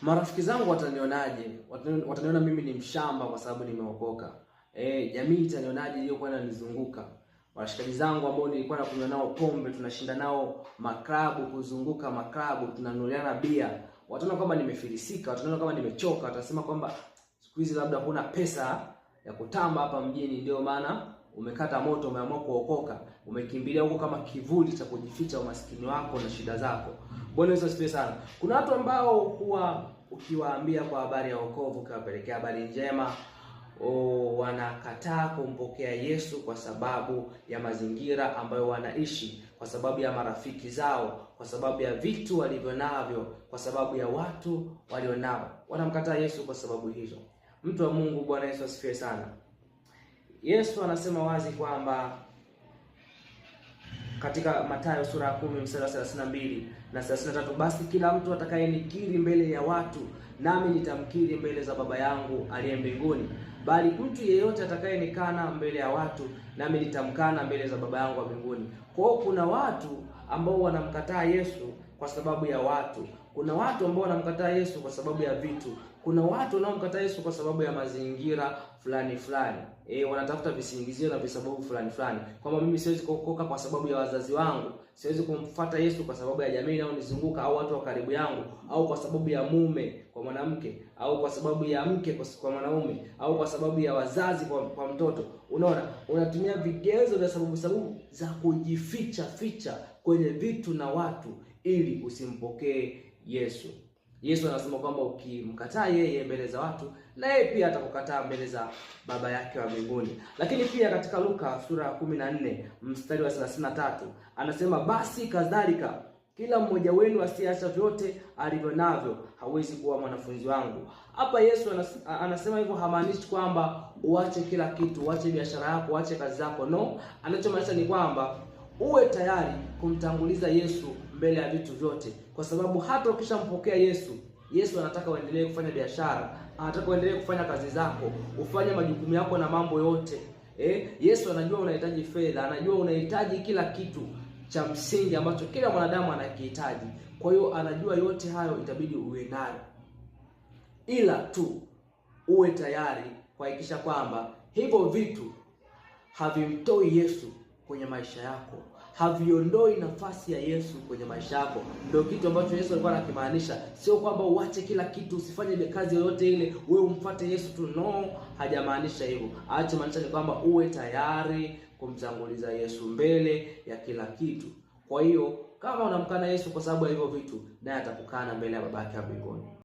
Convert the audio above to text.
Marafiki zangu watanionaje? Wataniona mimi ni mshamba kwa sababu nimeokoka. Jamii itanionaje iliyokuwa inanizunguka? Washikaji zangu ambao nilikuwa nakunywa nao pombe, tunashinda nao maklabu, kuzunguka maklabu, tunanunuliana bia. Wataona kwamba nimefilisika, wataona kama nimechoka, watasema kwamba siku hizi labda huna pesa ya kutamba hapa mjini, ndio maana umekata moto, umeamua kuokoka, umekimbilia huko kama kivuli cha kujificha umaskini wako na shida zako. Bwana Yesu asifiwe sana. Kuna watu ambao huwa ukiwaambia kwa habari ya wokovu, ukiwapelekea habari njema, wanakataa kumpokea Yesu kwa sababu ya mazingira ambayo wanaishi, kwa sababu ya marafiki zao, kwa sababu ya vitu walivyonavyo, kwa sababu ya watu walionao. Wanamkataa Yesu kwa sababu hizo. Mtu wa Mungu, Bwana Yesu asifiwe sana. Yesu anasema wazi kwamba katika Mathayo sura ya 10 mstari wa 32 na 33, basi kila mtu atakayenikiri mbele ya watu, nami nitamkiri mbele za Baba yangu aliye mbinguni. Bali mtu yeyote atakayenikana mbele ya watu, nami nitamkana mbele za Baba yangu wa mbinguni. Kwa hiyo kuna watu ambao wanamkataa Yesu kwa sababu ya watu. Kuna watu ambao wanamkataa Yesu kwa sababu ya vitu. Kuna watu wanaomkataa Yesu kwa sababu ya mazingira fulani fulani. Wanatafuta visingizio na visababu fulani fulani. Kwamba mimi siwezi kuokoka kwa sababu ya wazazi wangu, siwezi kumfuata Yesu kwa sababu ya jamii inayonizunguka au watu wa karibu yangu, au kwa sababu ya mume kwa mwanamke, au kwa sababu ya mke kwa mwanaume, au kwa sababu ya wazazi kwa mtoto. Unaona, unatumia vigezo vya sababu za kujificha kwenye vitu na watu ili usimpokee Yesu. Yesu anasema kwamba ukimkataa yeye mbele za watu, na yeye pia atakukataa mbele za Baba yake wa mbinguni. Lakini pia katika Luka sura ya 14 mstari wa 33 anasema, basi kadhalika kila mmoja wenu asiacha vyote alivyo navyo hawezi kuwa mwanafunzi wangu. Hapa Yesu anasema hivyo, hamaanishi kwamba uache kila kitu, uache biashara yako, uache kazi zako. No, anachomaanisha ni kwamba uwe tayari kumtanguliza Yesu mbele ya vitu vyote, kwa sababu hata ukishampokea Yesu anataka uendelee kufanya biashara, anataka uendelee kufanya kazi zako, ufanye majukumu yako na mambo yote. Yesu anajua unahitaji fedha, anajua unahitaji kila kitu cha msingi ambacho kila mwanadamu anakihitaji. Kwa hiyo anajua yote hayo itabidi uwe nayo, ila tu uwe tayari kuhakikisha kwamba hivyo vitu havimtoi Yesu kwenye maisha yako, haviondoi nafasi ya Yesu kwenye maisha yako. Ndio kitu ambacho Yesu alikuwa anakimaanisha. Sio kwamba uache kila kitu, usifanye kazi yoyote ile, wewe umfuate Yesu tu. No, hajamaanisha hivyo. Anachomaanisha ni kwamba uwe tayari kumtanguliza Yesu mbele ya kila kitu. Kwa hiyo kama unamkana Yesu kwa sababu ya hivyo vitu, naye atakukana mbele ya Baba yake wa mbinguni.